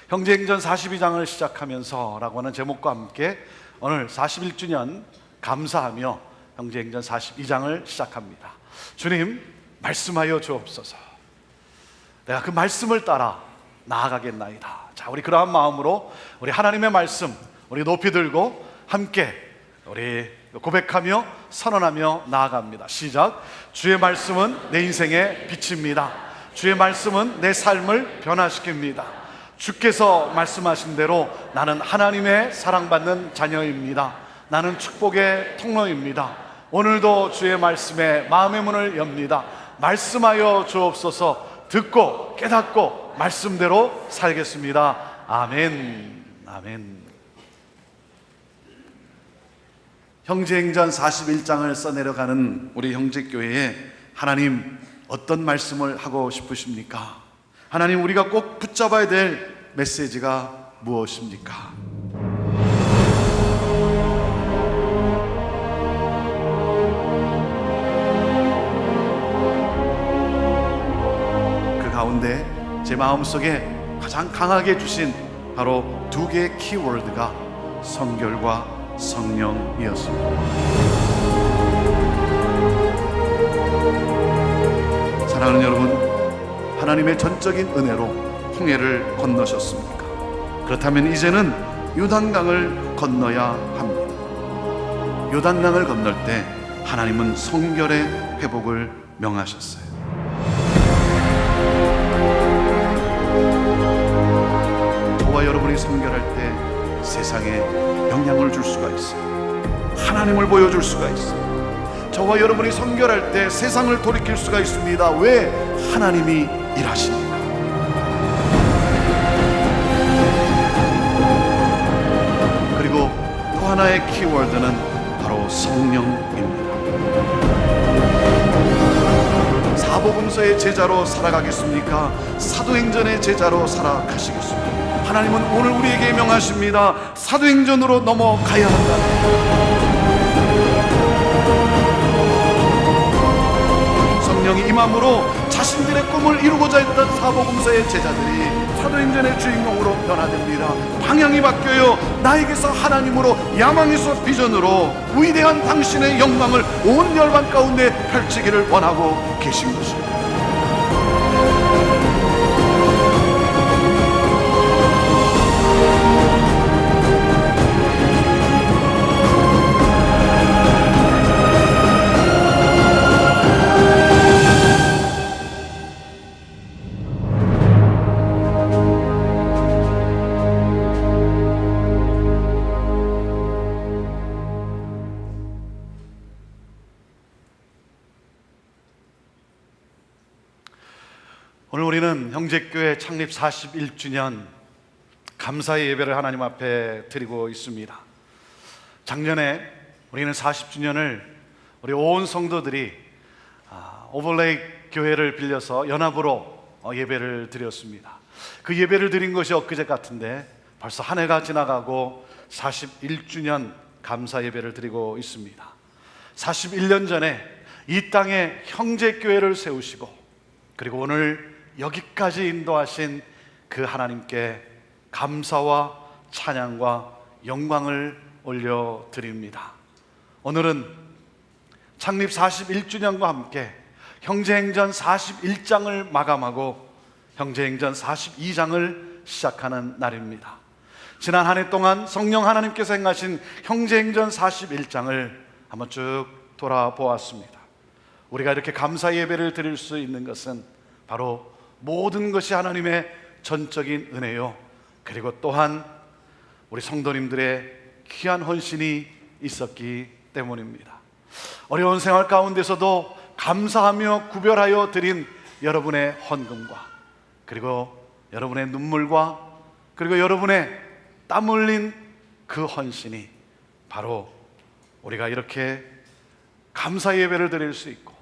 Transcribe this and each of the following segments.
형제행전 42장을 시작하면서 라고 하는 제목과 함께 오늘 41주년 감사하며 형제행전 42장을 시작합니다. 주님, 말씀하여 주옵소서. 내가 그 말씀을 따라 나아가겠나이다. 자, 우리 그러한 마음으로 우리 하나님의 말씀 우리 높이 들고 함께 우리 고백하며 선언하며 나아갑니다. 시작. 주의 말씀은 내 인생의 빛입니다. 주의 말씀은 내 삶을 변화시킵니다. 주께서 말씀하신 대로 나는 하나님의 사랑받는 자녀입니다. 나는 축복의 통로입니다. 오늘도 주의 말씀에 마음의 문을 엽니다. 말씀하여 주옵소서. 듣고 깨닫고 말씀대로 살겠습니다. 아멘. 아멘. 형제행전 41장을 써내려가는 우리 형제교회에 하나님 어떤 말씀을 하고 싶으십니까? 하나님, 우리가 꼭 붙잡아야 될 메시지가 무엇입니까? 그 가운데 제 마음속에 가장 강하게 주신 바로 두 개의 키워드가 성결과 성령이었습니다. 사랑하는 여러분, 하나님의 전적인 은혜로 홍해를 건너셨습니까? 그렇다면 이제는 요단강을 건너야 합니다. 요단강을 건널 때 하나님은 성결의 회복을 명하셨어요. 저와 여러분이 성결할 때 세상에 영향을 줄 수가 있어요. 하나님을 보여줄 수가 있어요. 저와 여러분이 성결할 때 세상을 돌이킬 수가 있습니다. 왜? 하나님이 일하시니까. 그리고 또 하나의 키워드는 바로 성령입니다. 사복음서의 제자로 살아가겠습니까? 사도행전의 제자로 살아가시겠습니까? 하나님은 오늘 우리에게 명하십니다. 사도행전으로 넘어가야 한다. 성령이 임함으로 자신들의 꿈을 이루고자 했던 사복음서의 제자들이 사도행전의 주인공으로 변화됩니다. 방향이 바뀌어요. 나에게서 하나님으로, 야망에서 비전으로 위대한 당신의 영광을 온 열방 가운데 펼치기를 원하고 계신 것입니다. 오늘 우리는 형제교회 창립 41주년 감사의 예배를 하나님 앞에 드리고 있습니다. 작년에 우리는 40주년을 우리 온 성도들이 오버레이 교회를 빌려서 연합으로 예배를 드렸습니다. 그 예배를 드린 것이 엊그제 같은데 벌써 한 해가 지나가고 41주년 감사 예배를 드리고 있습니다. 41년 전에 이 땅에 형제교회를 세우시고 그리고 오늘 여기까지 인도하신 그 하나님께 감사와 찬양과 영광을 올려드립니다. 오늘은 창립 41주년과 함께 형제행전 41장을 마감하고 형제행전 42장을 시작하는 날입니다. 지난 한 해 동안 성령 하나님께서 행하신 형제행전 41장을 한번 쭉 돌아보았습니다. 우리가 이렇게 감사 예배를 드릴 수 있는 것은 바로 모든 것이 하나님의 전적인 은혜요, 그리고 또한 우리 성도님들의 귀한 헌신이 있었기 때문입니다. 어려운 생활 가운데서도 감사하며 구별하여 드린 여러분의 헌금과 그리고 여러분의 눈물과 그리고 여러분의 땀 흘린 그 헌신이 바로 우리가 이렇게 감사 예배를 드릴 수 있고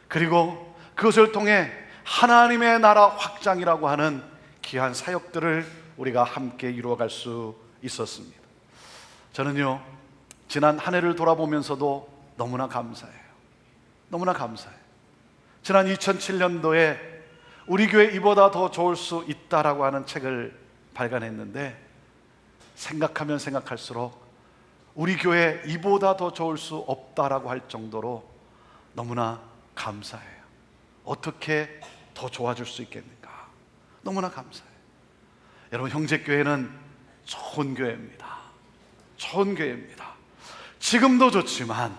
그리고 그것을 통해 하나님의 나라 확장이라고 하는 귀한 사역들을 우리가 함께 이루어갈 수 있었습니다. 저는요, 지난 한 해를 돌아보면서도 너무나 감사해요. 너무나 감사해요. 지난 2007년도에 우리 교회 이보다 더 좋을 수 있다라고 하는 책을 발간했는데 생각하면 생각할수록 우리 교회 이보다 더 좋을 수 없다라고 할 정도로 너무나 감사해요. 어떻게 더 좋아질 수 있겠는가? 너무나 감사해요. 여러분, 형제교회는 좋은 교회입니다. 좋은 교회입니다. 지금도 좋지만,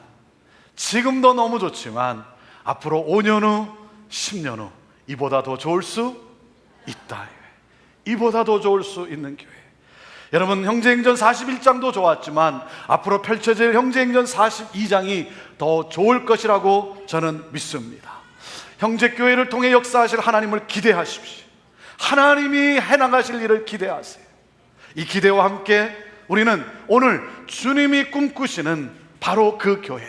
지금도 너무 좋지만 앞으로 5년 후, 10년 후 이보다 더 좋을 수 있다. 이보다 더 좋을 수 있는 교회. 여러분, 형제행전 41장도 좋았지만 앞으로 펼쳐질 형제행전 42장이 더 좋을 것이라고 저는 믿습니다. 형제교회를 통해 역사하실 하나님을 기대하십시오. 하나님이 해나가실 일을 기대하세요. 이 기대와 함께 우리는 오늘 주님이 꿈꾸시는 바로 그 교회,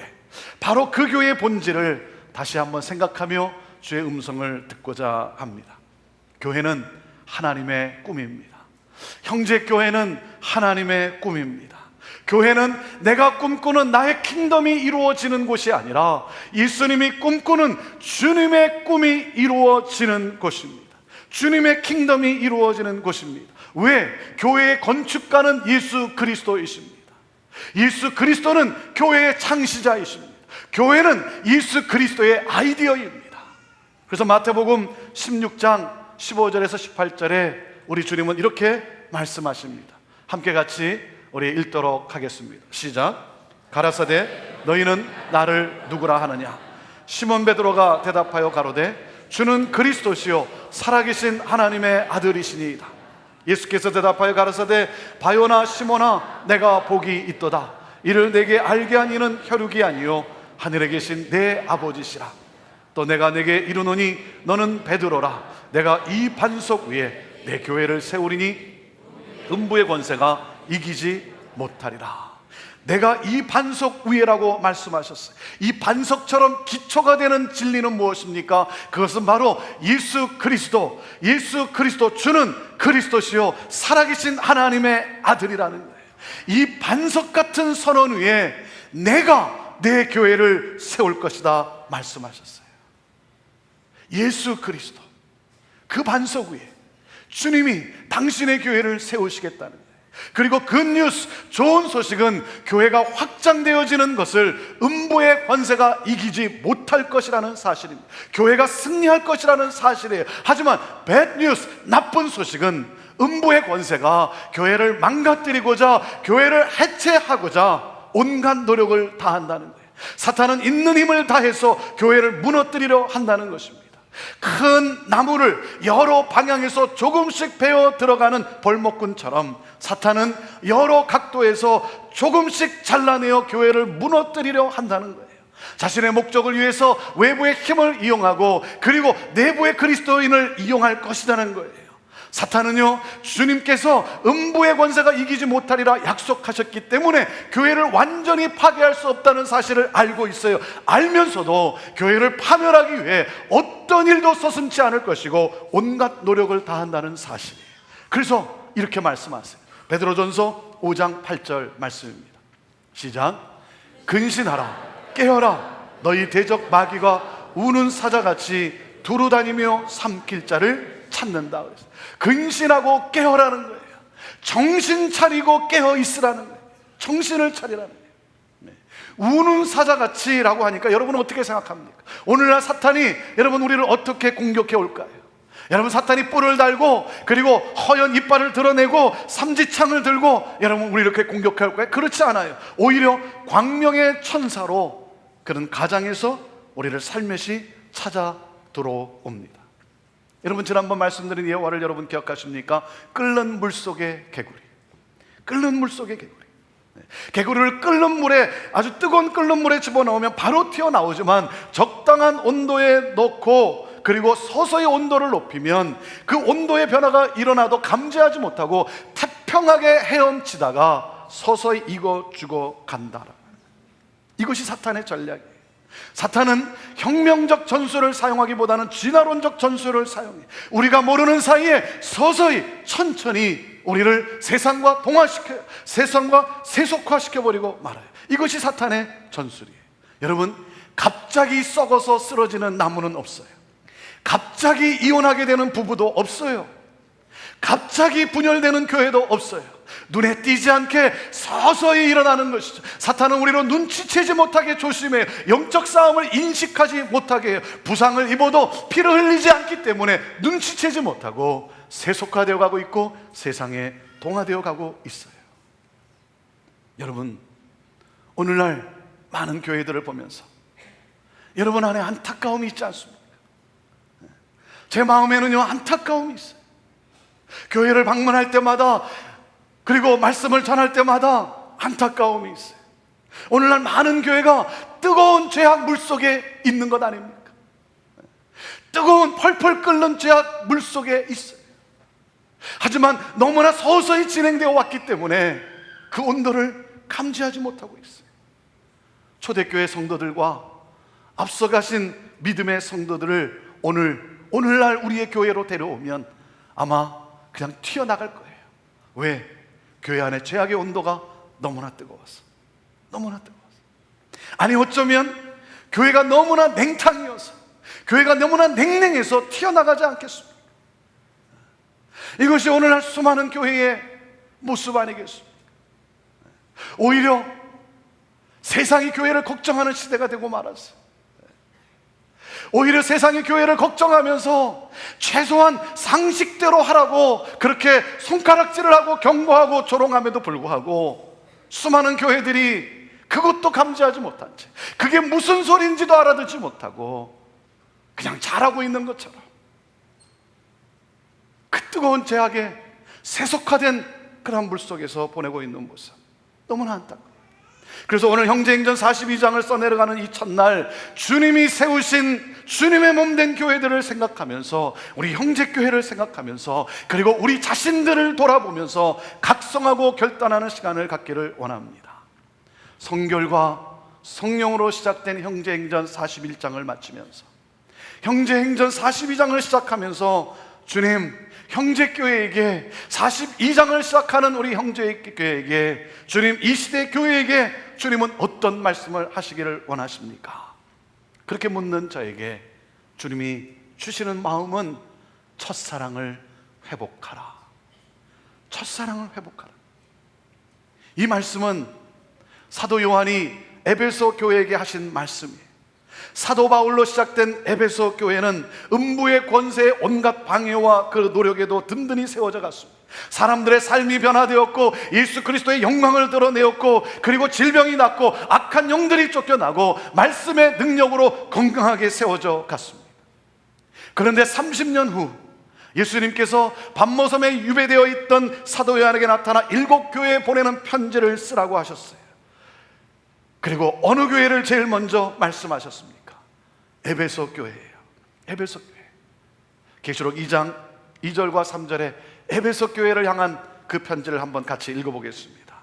바로 그 교회의 본질을 다시 한번 생각하며 주의 음성을 듣고자 합니다. 교회는 하나님의 꿈입니다. 형제교회는 하나님의 꿈입니다. 교회는 내가 꿈꾸는 나의 킹덤이 이루어지는 곳이 아니라 예수님이 꿈꾸는 주님의 꿈이 이루어지는 곳입니다. 주님의 킹덤이 이루어지는 곳입니다. 왜? 교회의 건축가는 예수 그리스도이십니다. 예수 그리스도는 교회의 창시자이십니다. 교회는 예수 그리스도의 아이디어입니다. 그래서 마태복음 16장 15절에서 18절에 우리 주님은 이렇게 말씀하십니다. 함께 같이 우리 읽도록 하겠습니다. 시작. 가라사대 너희는 나를 누구라 하느냐? 시몬 베드로가 대답하여 가로되 주는 그리스도시요 살아계신 하나님의 아들이시니이다. 예수께서 대답하여 가라사대 바요나 시몬아 내가 복이 있도다. 이를 내게 알게 한 이는 혈육이 아니요 하늘에 계신 내 아버지시라. 또 내가 내게 이르노니 너는 베드로라. 내가 이 반석 위에 내 교회를 세우리니 음부의 권세가 이기지 못하리라. 내가 이 반석 위에라고 말씀하셨어요. 이 반석처럼 기초가 되는 진리는 무엇입니까? 그것은 바로 예수 그리스도, 예수 그리스도, 주는 그리스도시요 살아계신 하나님의 아들이라는 거예요. 이 반석 같은 선언 위에 내가 내 교회를 세울 것이다 말씀하셨어요. 예수 그리스도, 그 반석 위에 주님이 당신의 교회를 세우시겠다는 거예요. 그리고 굿뉴스, 좋은 소식은 교회가 확장되어지는 것을 음부의 권세가 이기지 못할 것이라는 사실입니다. 교회가 승리할 것이라는 사실이에요. 하지만 배드뉴스, 나쁜 소식은 음부의 권세가 교회를 망가뜨리고자, 교회를 해체하고자 온갖 노력을 다한다는 거예요. 사탄은 있는 힘을 다해서 교회를 무너뜨리려 한다는 것입니다. 큰 나무를 여러 방향에서 조금씩 베어 들어가는 벌목꾼처럼 사탄은 여러 각도에서 조금씩 잘라내어 교회를 무너뜨리려 한다는 거예요. 자신의 목적을 위해서 외부의 힘을 이용하고 그리고 내부의 그리스도인을 이용할 것이라는 거예요. 사탄은요, 주님께서 음부의 권세가 이기지 못하리라 약속하셨기 때문에 교회를 완전히 파괴할 수 없다는 사실을 알고 있어요. 알면서도 교회를 파멸하기 위해 어떤 일도 서슴지 않을 것이고 온갖 노력을 다한다는 사실이에요. 그래서 이렇게 말씀하세요. 베드로전서 5장 8절 말씀입니다. 시작. 근신하라, 깨어라. 너희 대적 마귀가 우는 사자같이 두루다니며 삼킬 자를 찾는다 그랬어요. 근신하고 깨어라는 거예요. 정신 차리고 깨어 있으라는 거예요. 정신을 차리라는 거예요. 네. 우는 사자같이 라고 하니까 여러분은 어떻게 생각합니까? 오늘날 사탄이 여러분 우리를 어떻게 공격해 올까요? 여러분, 사탄이 뿔을 달고 그리고 허연 이빨을 드러내고 삼지창을 들고 여러분 우리 이렇게 공격해 올까요? 그렇지 않아요. 오히려 광명의 천사로 그런 가장에서 우리를 살며시 찾아 들어옵니다. 여러분, 지난번 말씀드린 예화를 여러분 기억하십니까? 끓는 물속의 개구리. 끓는 물속의 개구리. 개구리를 끓는 물에, 아주 뜨거운 끓는 물에 집어넣으면 바로 튀어나오지만 적당한 온도에 넣고 그리고 서서히 온도를 높이면 그 온도의 변화가 일어나도 감지하지 못하고 태평하게 헤엄치다가 서서히 익어 죽어 간다. 이것이 사탄의 전략이에요. 사탄은 혁명적 전술을 사용하기보다는 진화론적 전술을 사용해 우리가 모르는 사이에 서서히 천천히 우리를 세상과 동화시켜요. 세상과 세속화시켜버리고 말아요. 이것이 사탄의 전술이에요. 여러분, 갑자기 썩어서 쓰러지는 나무는 없어요. 갑자기 이혼하게 되는 부부도 없어요. 갑자기 분열되는 교회도 없어요. 눈에 띄지 않게 서서히 일어나는 것이죠. 사탄은 우리로 눈치채지 못하게 조심해요. 영적 싸움을 인식하지 못하게 해요. 부상을 입어도 피를 흘리지 않기 때문에 눈치채지 못하고 세속화되어 가고 있고 세상에 동화되어 가고 있어요. 여러분, 오늘날 많은 교회들을 보면서 여러분 안에 안타까움이 있지 않습니까? 제 마음에는요, 안타까움이 있어요. 교회를 방문할 때마다, 그리고 말씀을 전할 때마다 안타까움이 있어요. 오늘날 많은 교회가 뜨거운 죄악 물속에 있는 것 아닙니까? 뜨거운 펄펄 끓는 죄악 물속에 있어요. 하지만 너무나 서서히 진행되어 왔기 때문에 그 온도를 감지하지 못하고 있어요. 초대교회 성도들과 앞서가신 믿음의 성도들을 오늘날 우리의 교회로 데려오면 아마 그냥 튀어나갈 거예요. 왜? 교회 안에 죄악의 온도가 너무나 뜨거워서. 아니, 어쩌면 교회가 너무나 냉탕이어서, 교회가 너무나 냉랭해서 튀어나가지 않겠습니까? 이것이 오늘날 수많은 교회의 모습 아니겠습니까? 오히려 세상이 교회를 걱정하는 시대가 되고 말았어요. 오히려 세상이 교회를 걱정하면서 최소한 상식대로 하라고 그렇게 손가락질을 하고 경고하고 조롱함에도 불구하고 수많은 교회들이 그것도 감지하지 못한 채, 그게 무슨 소리인지도 알아듣지 못하고 그냥 잘하고 있는 것처럼 그 뜨거운 죄악에 세속화된 그런 물 속에서 보내고 있는 모습, 너무나 안타까워요. 그래서 오늘 형제행전 42장을 써내려가는 이 첫날, 주님이 세우신 주님의 몸된 교회들을 생각하면서, 우리 형제교회를 생각하면서, 그리고 우리 자신들을 돌아보면서 각성하고 결단하는 시간을 갖기를 원합니다. 성결과 성령으로 시작된 형제행전 41장을 마치면서 형제행전 42장을 시작하면서 주님, 형제교회에게 42장을 시작하는 우리 형제교회에게, 주님, 이 시대 교회에게 주님은 어떤 말씀을 하시기를 원하십니까? 그렇게 묻는 저에게 주님이 주시는 마음은 첫사랑을 회복하라. 첫사랑을 회복하라. 이 말씀은 사도 요한이 에베소 교회에게 하신 말씀이에요. 사도 바울로 시작된 에베소 교회는 음부의 권세의 온갖 방해와 그 노력에도 든든히 세워져 갔습니다. 사람들의 삶이 변화되었고 예수 그리스도의 영광을 드러내었고, 그리고 질병이 낫고 악한 영들이 쫓겨나고 말씀의 능력으로 건강하게 세워져 갔습니다. 그런데 30년 후 예수님께서 밤모섬에 유배되어 있던 사도 요한에게 나타나 7교회에 보내는 편지를 쓰라고 하셨어요. 그리고 어느 교회를 제일 먼저 말씀하셨습니까? 에베소 교회예요. 에베소 교회. 계시록 2장 2절과 3절에 에베소 교회를 향한 그 편지를 한번 같이 읽어보겠습니다.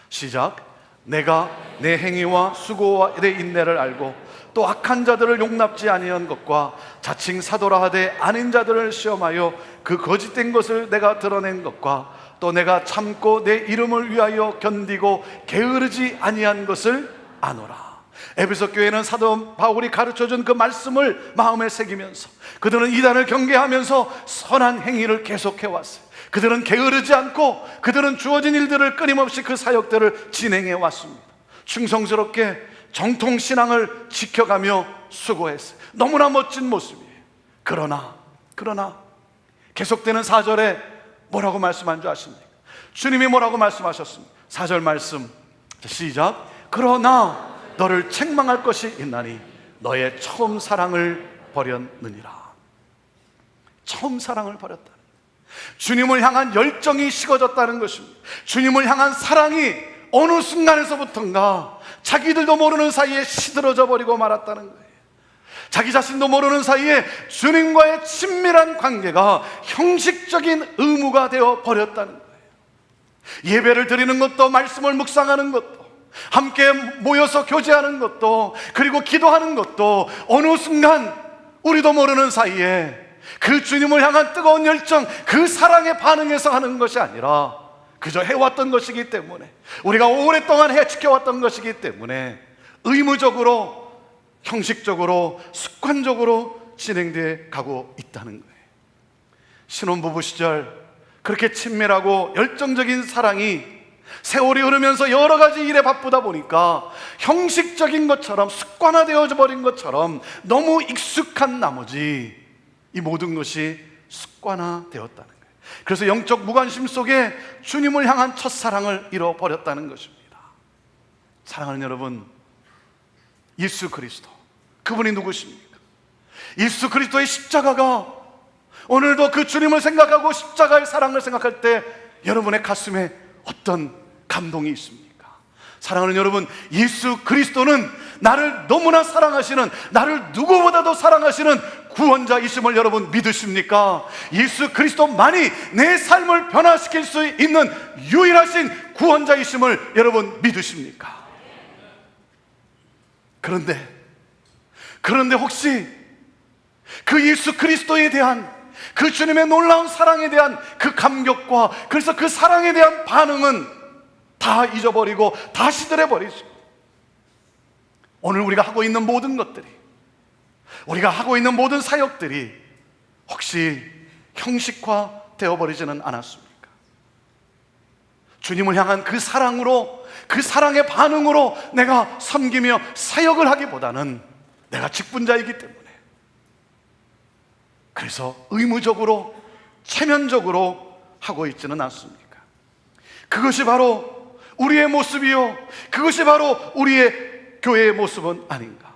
시작. 내가 내 행위와 수고와 내 인내를 알고 또 악한 자들을 용납지 아니한 것과 자칭 사도라 하되 아닌 자들을 시험하여 그 거짓된 것을 내가 드러낸 것과 또 내가 참고 내 이름을 위하여 견디고 게으르지 아니한 것을 아노라. 에베소 교회는 사도 바울이 가르쳐준 그 말씀을 마음에 새기면서 그들은 이단을 경계하면서 선한 행위를 계속해왔어요. 그들은 게으르지 않고 그들은 주어진 일들을 끊임없이 그 사역들을 진행해 왔습니다. 충성스럽게 정통신앙을 지켜가며 수고했어요. 너무나 멋진 모습이에요. 그러나 계속되는 4절에 뭐라고 말씀한 줄 아십니까? 주님이 뭐라고 말씀하셨습니까? 4절 말씀 시작. 그러나 너를 책망할 것이 있나니 너의 처음 사랑을 버렸느니라. 처음 사랑을 버렸다. 주님을 향한 열정이 식어졌다는 것입니다. 주님을 향한 사랑이 어느 순간에서부턴가 자기들도 모르는 사이에 시들어져 버리고 말았다는 거예요. 자기 자신도 모르는 사이에 주님과의 친밀한 관계가 형식적인 의무가 되어 버렸다는 거예요. 예배를 드리는 것도, 말씀을 묵상하는 것도, 함께 모여서 교제하는 것도, 그리고 기도하는 것도 어느 순간 우리도 모르는 사이에 그 주님을 향한 뜨거운 열정, 그 사랑에 반응해서 하는 것이 아니라 그저 해왔던 것이기 때문에, 우리가 오랫동안 지켜왔던 것이기 때문에 의무적으로, 형식적으로, 습관적으로 진행되어 가고 있다는 거예요. 신혼부부 시절 그렇게 친밀하고 열정적인 사랑이 세월이 흐르면서 여러 가지 일에 바쁘다 보니까 형식적인 것처럼, 습관화되어 버린 것처럼 너무 익숙한 나머지 이 모든 것이 습관화되었다는 거예요. 그래서 영적 무관심 속에 주님을 향한 첫사랑을 잃어버렸다는 것입니다. 사랑하는 여러분, 예수 그리스도, 그분이 누구십니까? 예수 그리스도의 십자가가, 오늘도 그 주님을 생각하고 십자가의 사랑을 생각할 때 여러분의 가슴에 어떤 감동이 있습니까? 사랑하는 여러분, 예수 그리스도는 나를 너무나 사랑하시는, 나를 누구보다도 사랑하시는 구원자이심을 여러분 믿으십니까? 예수 그리스도만이 내 삶을 변화시킬 수 있는 유일하신 구원자이심을 여러분 믿으십니까? 그런데 혹시 그 예수 그리스도에 대한, 그 주님의 놀라운 사랑에 대한 그 감격과, 그래서 그 사랑에 대한 반응은 다 잊어버리고 다 시들해버리죠. 오늘 우리가 하고 있는 모든 것들이, 우리가 하고 있는 모든 사역들이 혹시 형식화 되어버리지는 않았습니까? 주님을 향한 그 사랑으로, 그 사랑의 반응으로 내가 섬기며 사역을 하기보다는 내가 직분자이기 때문에, 그래서 의무적으로, 체면적으로 하고 있지는 않습니까? 그것이 바로 우리의 모습이요, 그것이 바로 우리의 교회의 모습은 아닌가?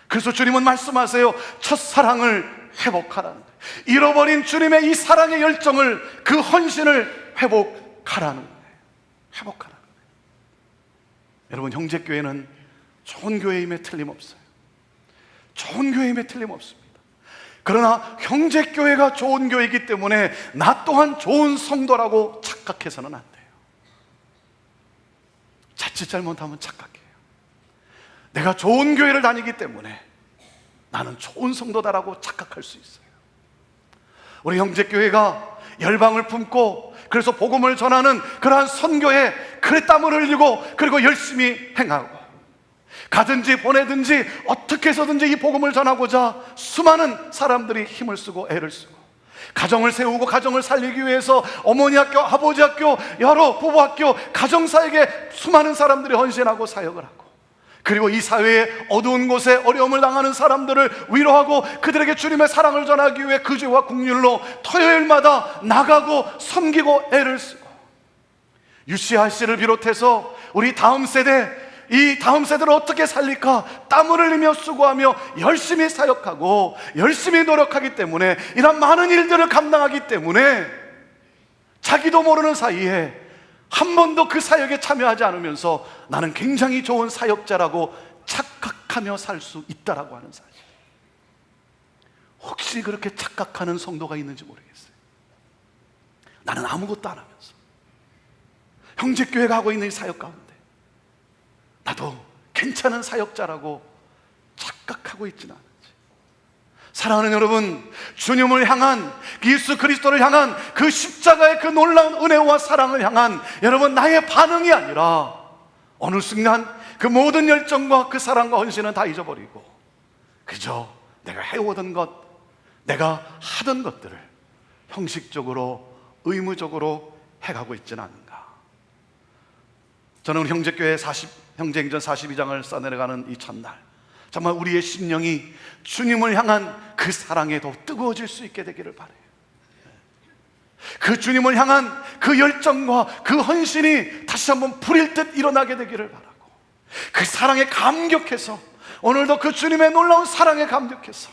그래서 주님은 말씀하세요. 첫사랑을 회복하라는 거예요. 잃어버린 주님의 이 사랑의 열정을, 그 헌신을 회복하라는 거예요. 회복하라는 거예요. 여러분, 형제교회는 좋은 교회임에 틀림없어요. 좋은 교회임에 틀림없습니다. 그러나 형제교회가 좋은 교회이기 때문에 나 또한 좋은 성도라고 착각해서는 안 돼요. 자칫 잘못하면 착각해요. 내가 좋은 교회를 다니기 때문에 나는 좋은 성도다라고 착각할 수 있어요. 우리 형제교회가 열방을 품고, 그래서 복음을 전하는 그러한 선교에 그래 땀을 흘리고, 그리고 열심히 행하고, 가든지 보내든지 어떻게 해서든지 이 복음을 전하고자 수많은 사람들이 힘을 쓰고 애를 쓰고, 가정을 세우고 가정을 살리기 위해서 어머니 학교, 아버지 학교, 여러 부부학교, 가정사에게 수많은 사람들이 헌신하고 사역을 하고, 그리고 이 사회의 어두운 곳에 어려움을 당하는 사람들을 위로하고 그들에게 주님의 사랑을 전하기 위해 그 죄와 국률로 토요일마다 나가고 섬기고 애를 쓰고, 유시아 씨를 비롯해서 우리 다음 세대, 이 다음 세대를 어떻게 살릴까 땀을 흘리며 수고하며 열심히 사역하고 열심히 노력하기 때문에, 이런 많은 일들을 감당하기 때문에 자기도 모르는 사이에 한 번도 그 사역에 참여하지 않으면서 나는 굉장히 좋은 사역자라고 착각하며 살 수 있다라고 하는 사실. 혹시 그렇게 착각하는 성도가 있는지 모르겠어요. 나는 아무것도 안 하면서 형제교회가 하고 있는 이 사역 가운데 나도 괜찮은 사역자라고 착각하고 있지는 않은지. 사랑하는 여러분, 주님을 향한, 예수 그리스도를 향한 그 십자가의 그 놀라운 은혜와 사랑을 향한 여러분 나의 반응이 아니라, 어느 순간 그 모든 열정과 그 사랑과 헌신은 다 잊어버리고 그저 내가 해오던 것, 내가 하던 것들을 형식적으로, 의무적으로 해가고 있지는 않은가. 저는 우리 형제교회 형제행전 42장을 써내려가는 이 첫날, 정말 우리의 심령이 주님을 향한 그 사랑에 더 뜨거워질 수 있게 되기를 바라요. 그 주님을 향한 그 열정과 그 헌신이 다시 한번 불일 듯 일어나게 되기를 바라고, 그 사랑에 감격해서, 오늘도 그 주님의 놀라운 사랑에 감격해서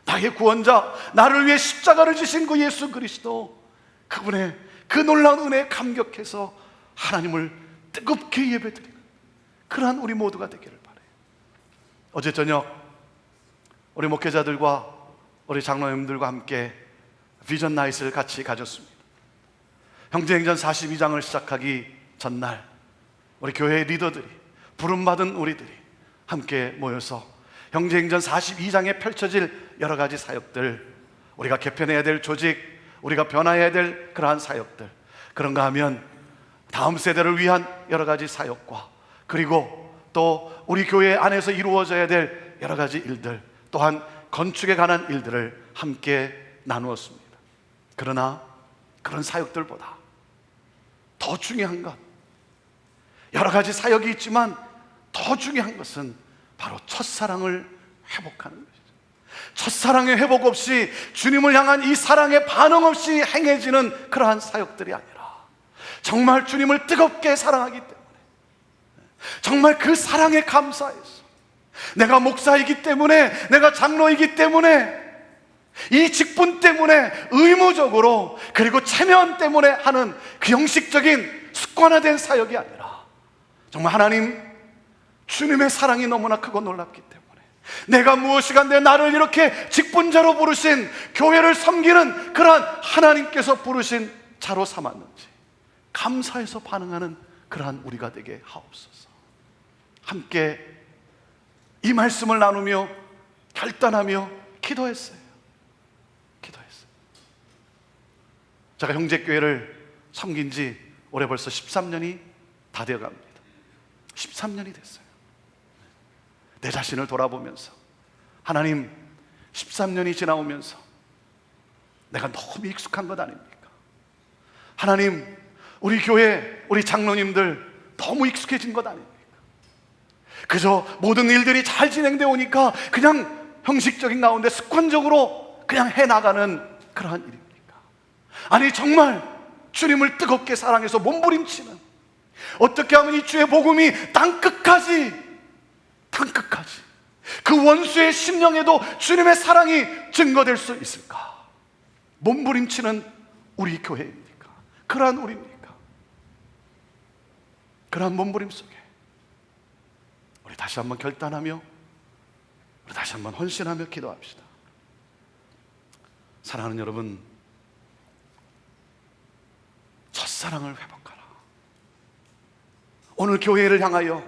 나의 구원자, 나를 위해 십자가를 지신 그 예수 그리스도, 그분의 그 놀라운 은혜에 감격해서 하나님을 뜨겁게 예배드리는 그러한 우리 모두가 되기를 바라요. 어제 저녁 우리 목회자들과 우리 장로님들과 함께 비전 나잇을 같이 가졌습니다. 형제행전 42장을 시작하기 전날 우리 교회 리더들이, 부름받은 우리들이 함께 모여서 형제행전 42장에 펼쳐질 여러 가지 사역들, 우리가 개편해야 될 조직, 우리가 변화해야 될 그러한 사역들, 그런가 하면 다음 세대를 위한 여러 가지 사역과, 그리고 또 우리 교회 안에서 이루어져야 될 여러 가지 일들, 또한 건축에 관한 일들을 함께 나누었습니다. 그러나 그런 사역들보다 더 중요한 것, 여러 가지 사역이 있지만 더 중요한 것은 바로 첫사랑을 회복하는 것이죠. 첫사랑의 회복 없이 주님을 향한 이 사랑의 반응 없이 행해지는 그러한 사역들이 아니라 정말 주님을 뜨겁게 사랑하기 때문에, 정말 그 사랑에 감사해서, 내가 목사이기 때문에, 내가 장로이기 때문에, 이 직분 때문에 의무적으로, 그리고 체면 때문에 하는 그 형식적인 습관화된 사역이 아니라 정말 하나님, 주님의 사랑이 너무나 크고 놀랍기 때문에 내가 무엇이간데 나를 이렇게 직분자로 부르신, 교회를 섬기는 그러한 하나님께서 부르신 자로 삼았는지 감사해서 반응하는 그러한 우리가 되게 하옵소서. 함께 이 말씀을 나누며 결단하며 기도했어요. 제가 형제교회를 섬긴 지 올해 벌써 13년이 다 되어갑니다. 13년이 됐어요. 내 자신을 돌아보면서, 하나님, 13년이 지나오면서 내가 너무 익숙한 것 아닙니까? 하나님, 우리 교회, 우리 장로님들 너무 익숙해진 것 아닙니까? 그저 모든 일들이 잘 진행되어 오니까 그냥 형식적인 가운데 습관적으로 그냥 해나가는 그러한 일입니다. 아니, 정말 주님을 뜨겁게 사랑해서 몸부림치는, 어떻게 하면 이 주의 복음이 땅끝까지 그 원수의 심령에도 주님의 사랑이 증거될 수 있을까? 몸부림치는 우리 교회입니까? 그러한 우리입니까? 그러한 몸부림 속에 우리 다시 한번 결단하며, 우리 다시 한번 헌신하며 기도합시다. 사랑하는 여러분, 첫사랑을 회복하라. 오늘 교회를 향하여,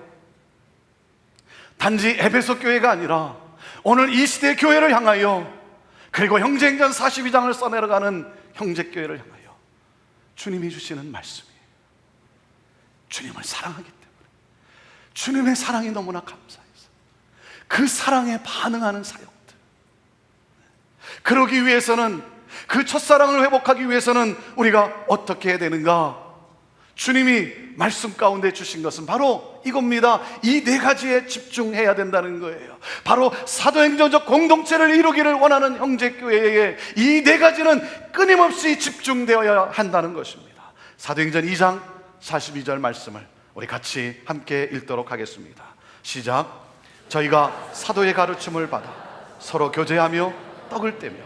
단지 에베소 교회가 아니라 오늘 이 시대 교회를 향하여, 그리고 형제행전 42장을 써내려가는 형제교회를 향하여 주님이 주시는 말씀이에요. 주님을 사랑하기 때문에, 주님의 사랑이 너무나 감사해서 그 사랑에 반응하는 사역들, 그러기 위해서는, 그 첫사랑을 회복하기 위해서는 우리가 어떻게 해야 되는가? 주님이 말씀 가운데 주신 것은 바로 이겁니다. 이 네 가지에 집중해야 된다는 거예요. 바로 사도행전적 공동체를 이루기를 원하는 형제교회에 이 네 가지는 끊임없이 집중되어야 한다는 것입니다. 사도행전 2장 42절 말씀을 우리 같이 함께 읽도록 하겠습니다. 시작. 저희가 사도의 가르침을 받아 서로 교제하며 떡을 떼며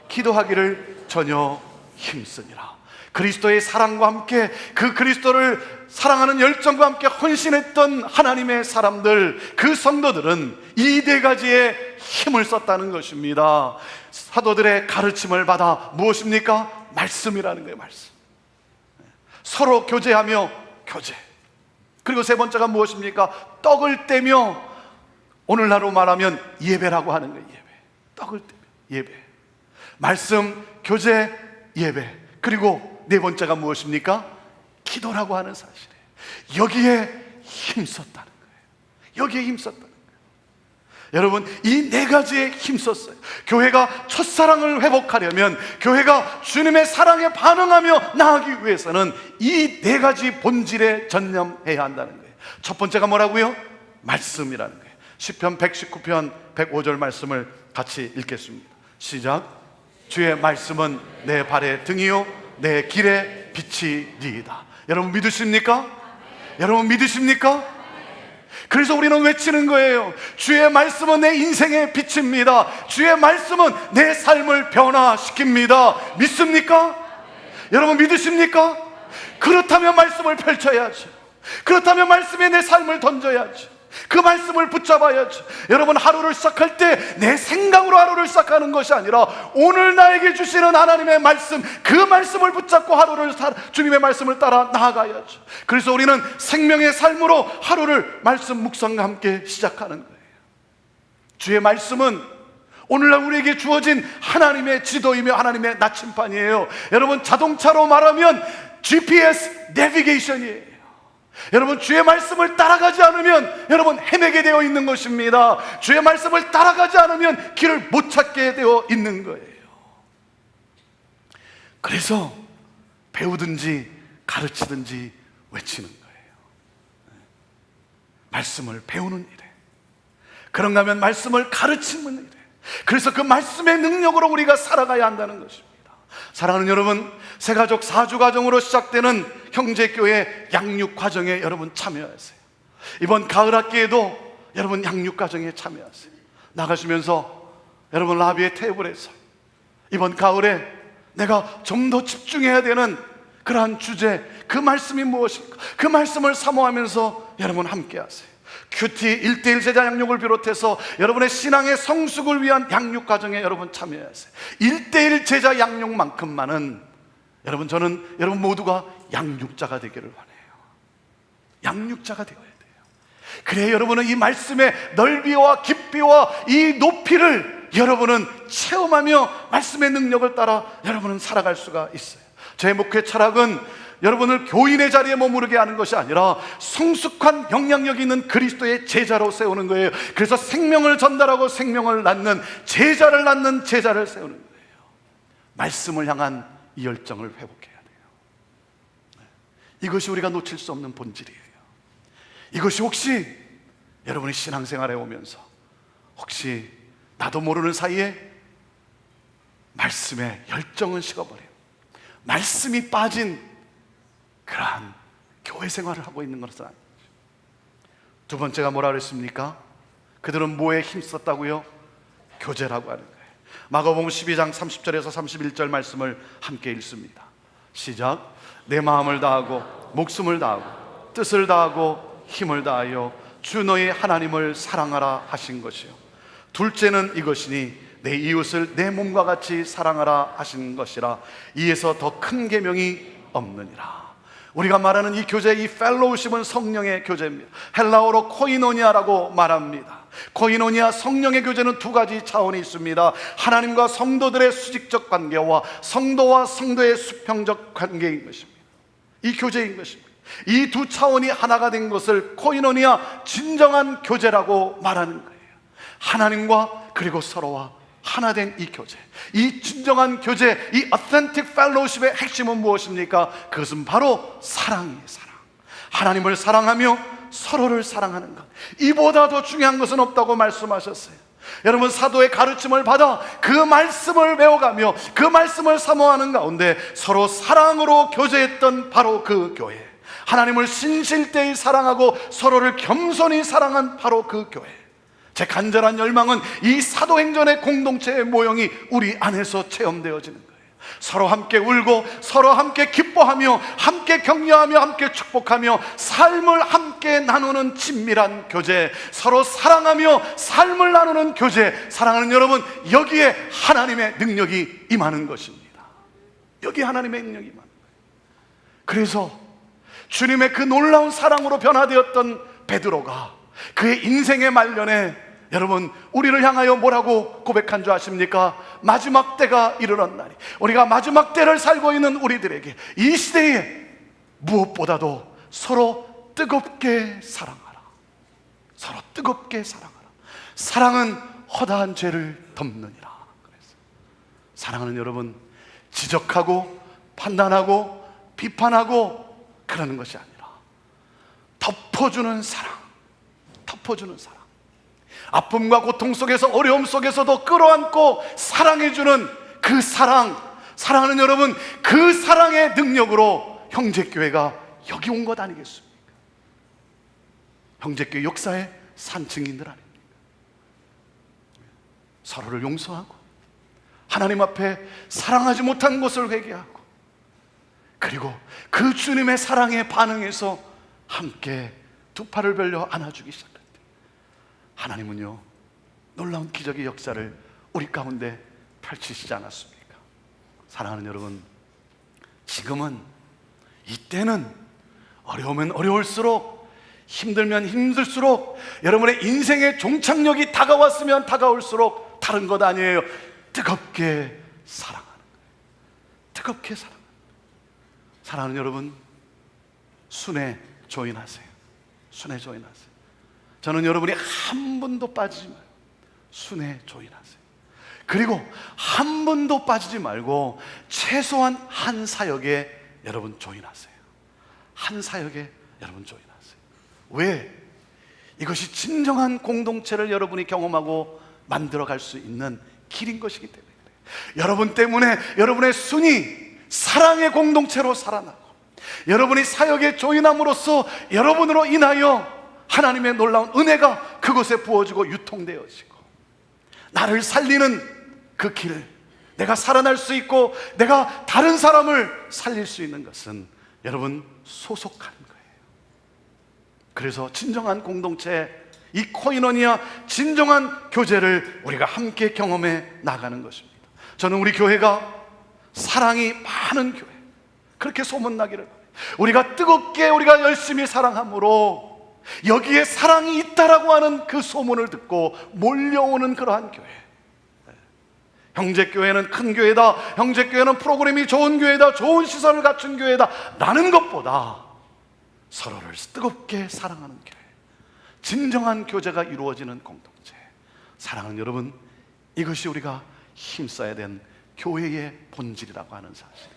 기도하기를 전혀 힘쓰니라. 그리스도의 사랑과 함께, 그 그리스도를 사랑하는 열정과 함께 헌신했던 하나님의 사람들, 그 성도들은 이 네 가지에 힘을 썼다는 것입니다. 사도들의 가르침을 받아 무엇입니까? 말씀이라는 거예요. 말씀. 서로 교제하며 교제. 그리고 세 번째가 무엇입니까? 떡을 떼며, 오늘날로 말하면 예배라고 하는 거예요. 예배. 떡을 떼며 예배. 말씀, 교제, 예배. 그리고 네 번째가 무엇입니까? 기도라고 하는 사실이에요. 여기에 힘썼다는 거예요. 여기에 힘썼다는 거예요. 여러분, 이 네 가지에 힘썼어요. 교회가 첫사랑을 회복하려면, 교회가 주님의 사랑에 반응하며 나아가기 위해서는 이 네 가지 본질에 전념해야 한다는 거예요. 첫 번째가 뭐라고요? 말씀이라는 거예요. 시편 119편 105절 말씀을 같이 읽겠습니다. 시작. 주의 말씀은 내 발의 등이요 내 길의 빛이니이다. 여러분 믿으십니까? 여러분 믿으십니까? 그래서 우리는 외치는 거예요. 주의 말씀은 내 인생의 빛입니다. 주의 말씀은 내 삶을 변화시킵니다. 믿습니까? 여러분 믿으십니까? 그렇다면 말씀을 펼쳐야죠. 그렇다면 말씀에 내 삶을 던져야죠. 그 말씀을 붙잡아야죠. 여러분, 하루를 시작할 때 내 생각으로 하루를 시작하는 것이 아니라 오늘 나에게 주시는 하나님의 말씀, 그 말씀을 붙잡고 하루를 주님의 말씀을 따라 나아가야죠. 그래서 우리는 생명의 삶으로 하루를 말씀 묵상과 함께 시작하는 거예요. 주의 말씀은 오늘날 우리에게 주어진 하나님의 지도이며 하나님의 나침반이에요. 여러분, 자동차로 말하면 GPS 내비게이션이에요. 여러분, 주의 말씀을 따라가지 않으면 여러분 헤매게 되어 있는 것입니다. 주의 말씀을 따라가지 않으면 길을 못 찾게 되어 있는 거예요. 그래서 배우든지 가르치든지 외치는 거예요. 말씀을 배우는 일에, 그런가 하면 말씀을 가르치는 일에, 그래서 그 말씀의 능력으로 우리가 살아가야 한다는 것입니다. 사랑하는 여러분, 새가족 사주가정으로 시작되는 형제교회 양육과정에 여러분 참여하세요. 이번 가을학기에도 여러분 양육과정에 참여하세요. 나가시면서 여러분 라비의 테이블에서 이번 가을에 내가 좀 더 집중해야 되는 그러한 주제, 그 말씀이 무엇일까? 그 말씀을 사모하면서 여러분 함께 하세요. 큐티 1:1 제자 양육을 비롯해서 여러분의 신앙의 성숙을 위한 양육 과정에 여러분 참여하세요. 1:1 제자 양육만큼만은 여러분, 저는 여러분 모두가 양육자가 되기를 원해요. 양육자가 되어야 돼요. 그래야 여러분은 이 말씀의 넓이와 깊이와 이 높이를 여러분은 체험하며 말씀의 능력을 따라 여러분은 살아갈 수가 있어요. 제 목회 철학은 여러분을 교인의 자리에 머무르게 하는 것이 아니라 성숙한 영향력 있는 그리스도의 제자로 세우는 거예요. 그래서 생명을 전달하고 생명을 낳는 제자를 낳는 제자를 세우는 거예요. 말씀을 향한 이 열정을 회복해야 돼요. 이것이 우리가 놓칠 수 없는 본질이에요. 이것이 혹시 여러분의 신앙생활에 오면서 혹시 나도 모르는 사이에 말씀에 열정은 식어버린, 말씀이 빠진 그러한 교회 생활을 하고 있는 것은 아니죠. 두 번째가 뭐라 그랬습니까? 그들은 뭐에 힘썼다고요? 교제라고 하는 거예요. 마가복음 12장 30절에서 31절 말씀을 함께 읽습니다. 시작. 내 마음을 다하고 목숨을 다하고 뜻을 다하고 힘을 다하여 주 너희 하나님을 사랑하라 하신 것이요, 둘째는 이것이니 내 이웃을 내 몸과 같이 사랑하라 하신 것이라. 이에서 더 큰 계명이 없느니라. 우리가 말하는 이 교제, 이 펠로우십은 성령의 교제입니다. 헬라어로 코이노니아라고 말합니다. 코이노니아, 성령의 교제는 두 가지 차원이 있습니다. 하나님과 성도들의 수직적 관계와 성도와 성도의 수평적 관계인 것입니다. 이 교제인 것입니다. 이 두 차원이 하나가 된 것을 코이노니아, 진정한 교제라고 말하는 거예요. 하나님과 그리고 서로와 하나 된 이 교제, 이 진정한 교제, 이 authentic fellowship의 핵심은 무엇입니까? 그것은 바로 사랑이에요. 사랑. 하나님을 사랑하며 서로를 사랑하는 것, 이보다 더 중요한 것은 없다고 말씀하셨어요. 여러분, 사도의 가르침을 받아 그 말씀을 배워가며 그 말씀을 사모하는 가운데 서로 사랑으로 교제했던 바로 그 교회, 하나님을 신실대히 사랑하고 서로를 겸손히 사랑한 바로 그 교회. 제 간절한 열망은 이 사도행전의 공동체의 모형이 우리 안에서 체험되어지는 거예요. 서로 함께 울고 서로 함께 기뻐하며 함께 격려하며 함께 축복하며 삶을 함께 나누는 친밀한 교제, 서로 사랑하며 삶을 나누는 교제. 사랑하는 여러분, 여기에 하나님의 능력이 임하는 것입니다. 여기에 하나님의 능력이 임하는 거예요. 그래서 주님의 그 놀라운 사랑으로 변화되었던 베드로가 그의 인생의 말년에 여러분, 우리를 향하여 뭐라고 고백한 줄 아십니까? 마지막 때가 이르렀나니, 우리가 마지막 때를 살고 있는 우리들에게 이 시대에 무엇보다도 서로 뜨겁게 사랑하라. 서로 뜨겁게 사랑하라. 사랑은 허다한 죄를 덮느니라. 그래서 사랑하는 여러분, 지적하고 판단하고 비판하고 그러는 것이 아니라 덮어주는 사랑, 덮어주는 사랑. 아픔과 고통 속에서, 어려움 속에서도 끌어안고 사랑해주는 그 사랑. 사랑하는 여러분, 그 사랑의 능력으로 형제교회가 여기 온 것 아니겠습니까? 형제교회 역사의 산증인들 아닙니까? 서로를 용서하고 하나님 앞에 사랑하지 못한 것을 회개하고, 그리고 그 주님의 사랑에 반응해서 함께 두 팔을 벌려 안아주기 시작합니다. 하나님은요, 놀라운 기적의 역사를 우리 가운데 펼치시지 않았습니까? 사랑하는 여러분, 지금은, 이때는 어려우면 어려울수록, 힘들면 힘들수록, 여러분의 인생의 종착역이 다가왔으면 다가올수록 다른 것 아니에요. 뜨겁게 사랑하는 거예요. 뜨겁게 사랑하는 거예요. 사랑하는 여러분, 순회 조인하세요. 순회 조인하세요. 저는 여러분이 한 분도 빠지지 말고 순회 조인하세요. 그리고 한 분도 빠지지 말고 최소한 한 사역에 여러분 조인하세요. 한 사역에 여러분 조인하세요. 왜? 이것이 진정한 공동체를 여러분이 경험하고 만들어갈 수 있는 길인 것이기 때문에 그래요. 여러분 때문에 여러분의 순이 사랑의 공동체로 살아나고, 여러분이 사역에 조인함으로써 여러분으로 인하여 하나님의 놀라운 은혜가 그곳에 부어지고 유통되어지고, 나를 살리는 그 길, 내가 살아날 수 있고 내가 다른 사람을 살릴 수 있는 것은 여러분 소속한 거예요. 그래서 진정한 공동체, 이 코이노니아 진정한 교제를 우리가 함께 경험해 나가는 것입니다. 저는 우리 교회가 사랑이 많은 교회, 그렇게 소문나기를 바라요. 우리가 뜨겁게, 우리가 열심히 사랑함으로 여기에 사랑이 있다라고 하는 그 소문을 듣고 몰려오는 그러한 교회. 형제교회는 큰 교회다, 형제교회는 프로그램이 좋은 교회다, 좋은 시설을 갖춘 교회다 라는 것보다 서로를 뜨겁게 사랑하는 교회, 진정한 교제가 이루어지는 공동체. 사랑하는 여러분, 이것이 우리가 힘써야 된 교회의 본질이라고 하는 사실.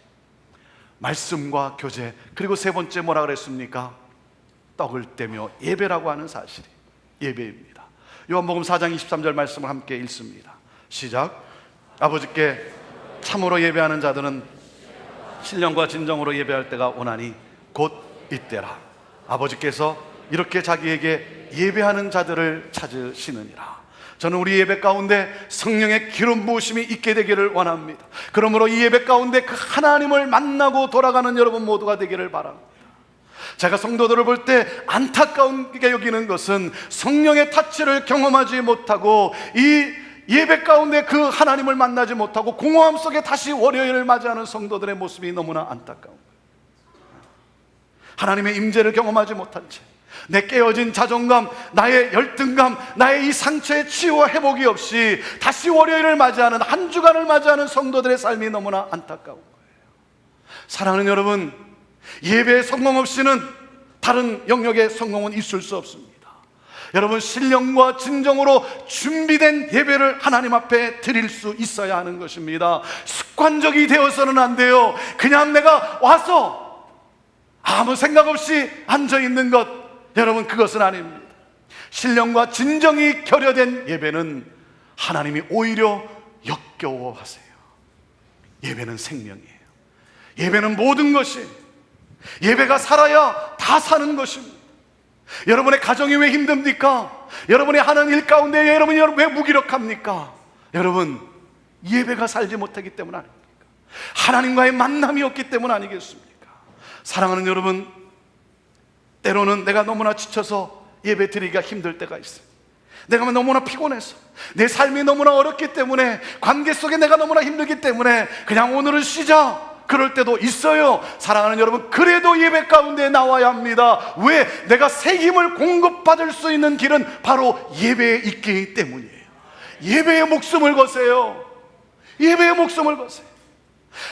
말씀과 교제, 그리고 세 번째 뭐라 그랬습니까? 떡을 떼며 예배라고 하는 사실이 예배입니다. 요한복음 4장 23절 말씀을 함께 읽습니다. 시작. 아버지께 참으로 예배하는 자들은 신령과 진정으로 예배할 때가 오나니 곧 이때라. 아버지께서 이렇게 자기에게 예배하는 자들을 찾으시느니라. 저는 우리 예배 가운데 성령의 기름 부으심이 있게 되기를 원합니다. 그러므로 이 예배 가운데 그 하나님을 만나고 돌아가는 여러분 모두가 되기를 바랍니다. 제가 성도들을 볼 때 안타까운게 여기는 것은 성령의 타치를 경험하지 못하고 이 예배 가운데 그 하나님을 만나지 못하고 공허함 속에 다시 월요일을 맞이하는 성도들의 모습이 너무나 안타까운 거예요. 하나님의 임재를 경험하지 못한 채 내 깨어진 자존감, 나의 열등감, 나의 이 상처의 치유와 회복이 없이 다시 월요일을 맞이하는, 한 주간을 맞이하는 성도들의 삶이 너무나 안타까운 거예요. 사랑하는 여러분, 예배의 성공 없이는 다른 영역의 성공은 있을 수 없습니다. 여러분, 신령과 진정으로 준비된 예배를 하나님 앞에 드릴 수 있어야 하는 것입니다. 습관적이 되어서는 안 돼요. 그냥 내가 와서 아무 생각 없이 앉아있는 것, 여러분, 그것은 아닙니다. 신령과 진정이 결여된 예배는 하나님이 오히려 역겨워하세요. 예배는 생명이에요. 예배는 모든 것이, 예배가 살아야 다 사는 것입니다. 여러분의 가정이 왜 힘듭니까? 여러분의 하는 일 가운데 여러분이 왜 무기력합니까? 여러분, 예배가 살지 못하기 때문 아닙니까? 하나님과의 만남이 없기 때문 아니겠습니까? 사랑하는 여러분, 때로는 내가 너무나 지쳐서 예배 드리기가 힘들 때가 있어요. 내가 너무나 피곤해서, 내 삶이 너무나 어렵기 때문에, 관계 속에 내가 너무나 힘들기 때문에 그냥 오늘은 쉬자, 그럴 때도 있어요. 사랑하는 여러분, 그래도 예배 가운데 나와야 합니다. 왜? 내가 새 힘을 공급받을 수 있는 길은 바로 예배에 있기 때문이에요. 예배에 목숨을 거세요. 예배에 목숨을 거세요.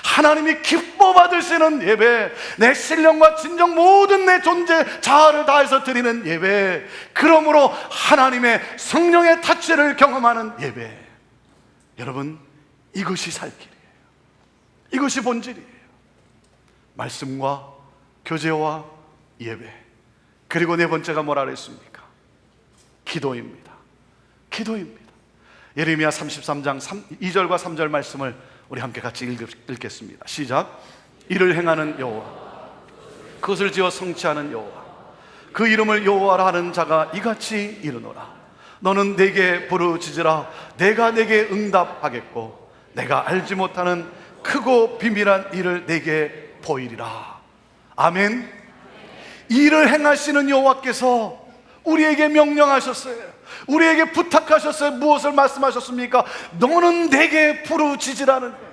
하나님이 기뻐 받으시는 예배, 내 신령과 진정 모든 내 존재 자아를 다해서 드리는 예배, 그러므로 하나님의 성령의 타치를 경험하는 예배, 여러분, 이것이 살 길이에요. 이것이 본질이에요. 말씀과 교제와 예배, 그리고 네 번째가 뭐라 그랬습니까? 기도입니다. 기도입니다. 예레미야 33장 2절과 3절 말씀을 우리 함께 같이 읽겠습니다. 시작. 이를 행하는 여호와, 그것을 지어 성취하는 여호와, 그 이름을 여호와라 하는 자가 이같이 이르노라. 너는 내게 부르짖으라. 내가 내게 응답하겠고 내가 알지 못하는 크고 비밀한 일을 내게 보이리라. 아멘. 이를 행하시는 여호와께서 우리에게 명령하셨어요. 우리에게 부탁하셨어요. 무엇을 말씀하셨습니까? 너는 내게 부르짖으라는 거예요.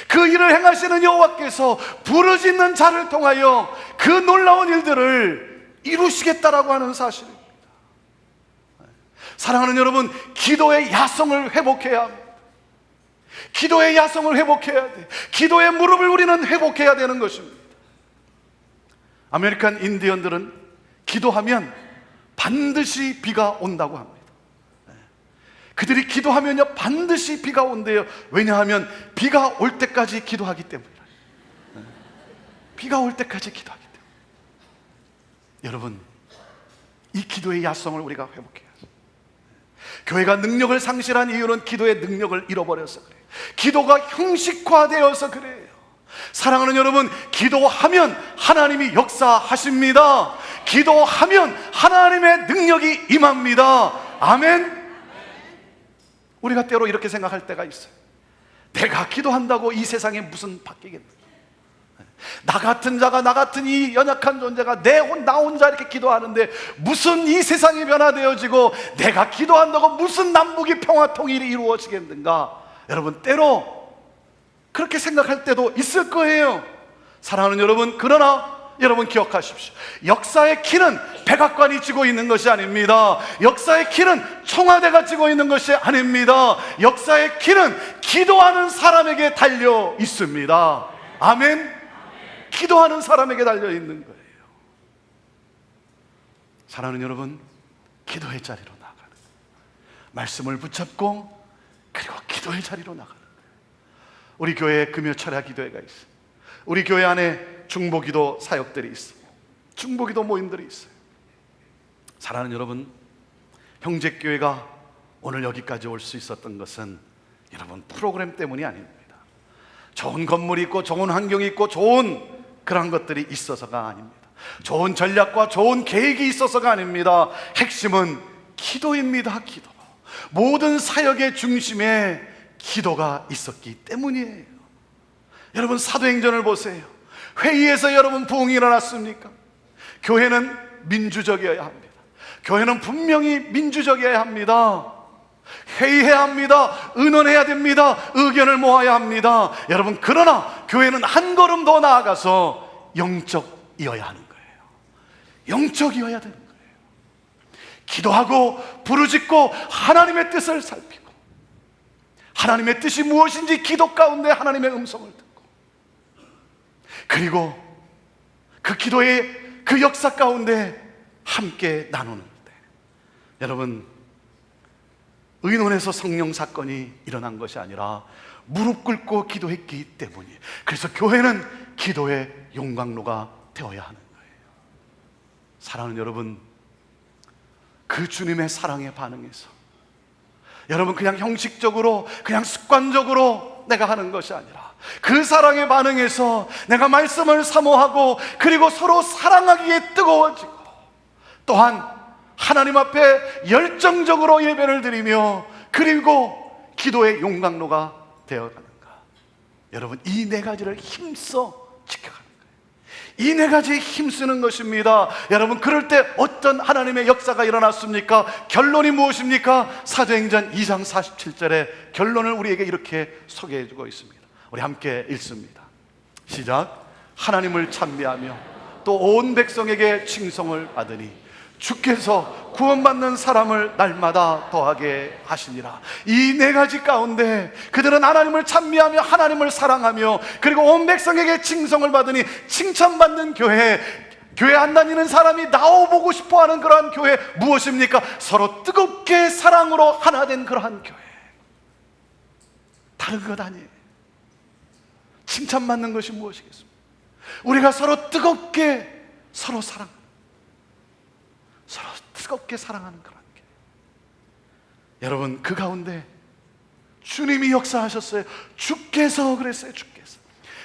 그 일을 행하시는 여호와께서 부르짖는 자를 통하여 그 놀라운 일들을 이루시겠다라고 하는 사실입니다. 사랑하는 여러분, 기도의 야성을 회복해야 합니다. 기도의 야성을 회복해야 돼. 기도의 무릎을 우리는 회복해야 되는 것입니다. 아메리칸 인디언들은 기도하면 반드시 비가 온다고 합니다. 그들이 기도하면요 반드시 비가 온대요. 왜냐하면 비가 올 때까지 기도하기 때문이에요. 비가 올 때까지 기도하기 때문에. 여러분, 이 기도의 야성을 우리가 회복해야죠. 교회가 능력을 상실한 이유는 기도의 능력을 잃어버려서 그래요. 기도가 형식화되어서 그래요. 사랑하는 여러분, 기도하면 하나님이 역사하십니다. 기도하면 하나님의 능력이 임합니다. 아멘. 우리가 때로 이렇게 생각할 때가 있어요. 내가 기도한다고 이 세상에 무슨 바뀌겠는가? 나 같은 자가, 나 같은 이 연약한 존재가 나 혼자 이렇게 기도하는데 무슨 이 세상이 변화되어지고 내가 기도한다고 무슨 남북이 평화 통일이 이루어지겠는가? 여러분, 때로 그렇게 생각할 때도 있을 거예요. 사랑하는 여러분, 그러나 여러분 기억하십시오. 역사의 키는 백악관이 쥐고 있는 것이 아닙니다. 역사의 키는 청와대가 쥐고 있는 것이 아닙니다. 역사의 키는 기도하는 사람에게 달려 있습니다. 아멘. 기도하는 사람에게 달려 있는 거예요. 사랑하는 여러분, 기도의 자리로 나가는 거예요. 말씀을 붙잡고 그리고 기도의 자리로 나가는 거예요. 우리 교회에 금요 철야 기도회가 있어요. 우리 교회 안에 중보기도 사역들이 있어요. 중보기도 모임들이 있어요. 사랑하는 여러분, 형제교회가 오늘 여기까지 올 수 있었던 것은 여러분 프로그램 때문이 아닙니다. 좋은 건물이 있고 좋은 환경이 있고 좋은 그런 것들이 있어서가 아닙니다. 좋은 전략과 좋은 계획이 있어서가 아닙니다. 핵심은 기도입니다. 기도. 모든 사역의 중심에 기도가 있었기 때문이에요. 여러분, 사도행전을 보세요. 회의에서 여러분 부흥이 일어났습니까? 교회는 민주적이어야 합니다. 교회는 분명히 민주적이어야 합니다. 회의해야 합니다. 의논해야 됩니다. 의견을 모아야 합니다. 여러분, 그러나 교회는 한 걸음 더 나아가서 영적이어야 하는 거예요. 영적이어야 되는 거예요. 기도하고 부르짖고 하나님의 뜻을 살피고 하나님의 뜻이 무엇인지 기도 가운데 하나님의 음성을 듣고 그리고 그 기도의 그 역사 가운데 함께 나누는 때, 여러분, 의논해서 성령 사건이 일어난 것이 아니라 무릎 꿇고 기도했기 때문이에요. 그래서 교회는 기도의 용광로가 되어야 하는 거예요. 사랑하는 여러분, 그 주님의 사랑에 반응해서 여러분 그냥 형식적으로 그냥 습관적으로 내가 하는 것이 아니라 그 사랑에 반응해서 내가 말씀을 사모하고 그리고 서로 사랑하기에 뜨거워지고 또한 하나님 앞에 열정적으로 예배를 드리며 그리고 기도의 용광로가 되어가는가. 여러분, 이 네 가지를 힘써 지켜가는 거예요. 이 네 가지에 힘쓰는 것입니다. 여러분, 그럴 때 어떤 하나님의 역사가 일어났습니까? 결론이 무엇입니까? 사도행전 2장 47절에 결론을 우리에게 이렇게 소개해 주고 있습니다. 우리 함께 읽습니다. 시작. 하나님을 찬미하며 또 온 백성에게 칭송을 받으니 주께서 구원받는 사람을 날마다 더하게 하시니라. 이 네 가지 가운데 그들은 하나님을 찬미하며 하나님을 사랑하며 그리고 온 백성에게 칭송을 받으니 칭찬받는 교회, 교회 안 다니는 사람이 나와보고 싶어하는 그러한 교회 무엇입니까? 서로 뜨겁게 사랑으로 하나 된 그러한 교회. 다른 것 아니에요. 칭찬받는 것이 무엇이겠습니까? 우리가 서로 뜨겁게 서로 뜨겁게 사랑하는 그런 게. 여러분, 그 가운데 주님이 역사하셨어요. 주께서 그랬어요. 주께서.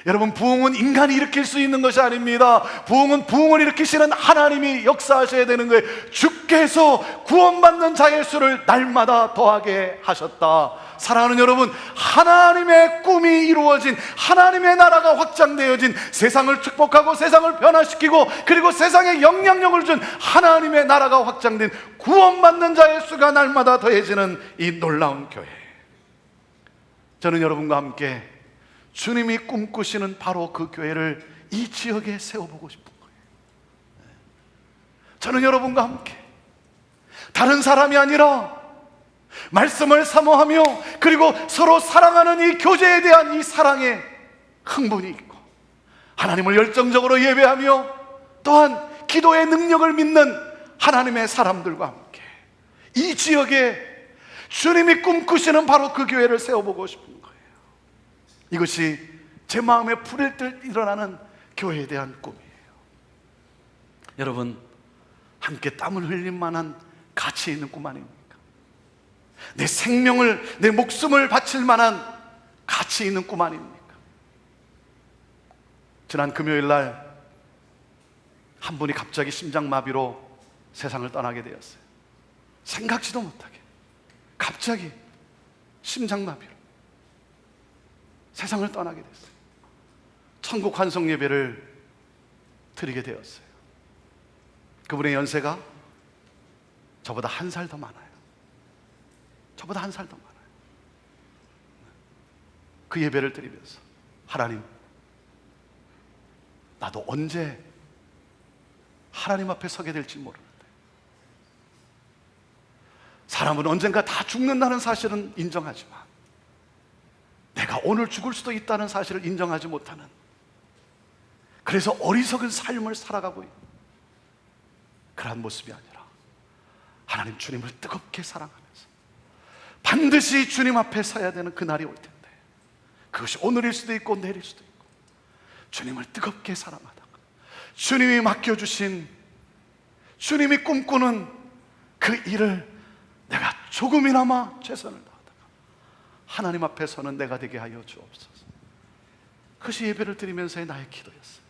여러분, 부흥은 인간이 일으킬 수 있는 것이 아닙니다. 부흥은 부흥을 일으키시는 하나님이 역사하셔야 되는 거예요. 주께서 구원받는 자의 수를 날마다 더하게 하셨다. 사랑하는 여러분, 하나님의 꿈이 이루어진, 하나님의 나라가 확장되어진, 세상을 축복하고 세상을 변화시키고 그리고 세상에 영향력을 준 하나님의 나라가 확장된 구원받는 자의 수가 날마다 더해지는 이 놀라운 교회. 저는 여러분과 함께 주님이 꿈꾸시는 바로 그 교회를 이 지역에 세워보고 싶은 거예요. 저는 여러분과 함께 다른 사람이 아니라 말씀을 사모하며 그리고 서로 사랑하는 이 교제에 대한 이 사랑에 흥분이 있고 하나님을 열정적으로 예배하며 또한 기도의 능력을 믿는 하나님의 사람들과 함께 이 지역에 주님이 꿈꾸시는 바로 그 교회를 세워보고 싶은 거예요. 이것이 제 마음에 불일 듯 일어나는 교회에 대한 꿈이에요. 여러분, 함께 땀을 흘릴 만한 가치 있는 꿈 아닙니까? 내 생명을, 내 목숨을 바칠 만한 가치 있는 꿈 아닙니까? 지난 금요일 날 한 분이 갑자기 심장마비로 세상을 떠나게 되었어요. 생각지도 못하게 갑자기 심장마비로 세상을 떠나게 됐어요. 천국 환송 예배를 드리게 되었어요. 그분의 연세가 저보다 1살 더 많아요. 저보다 1살 더 많아요. 그 예배를 드리면서 하나님, 나도 언제 하나님 앞에 서게 될지 모르는데, 사람은 언젠가 다 죽는다는 사실은 인정하지만 내가 오늘 죽을 수도 있다는 사실을 인정하지 못하는, 그래서 어리석은 삶을 살아가고 있는 그러한 모습이 아니라 하나님 주님을 뜨겁게 사랑하면서 반드시 주님 앞에 서야 되는 그날이 올 텐데, 그것이 오늘일 수도 있고 내일일 수도 있고, 주님을 뜨겁게 사랑하다가 주님이 맡겨주신, 주님이 꿈꾸는 그 일을 내가 조금이나마 최선을 다하다가 하나님 앞에 서는 내가 되게 하여 주옵소서. 그것이 예배를 드리면서의 나의 기도였어요.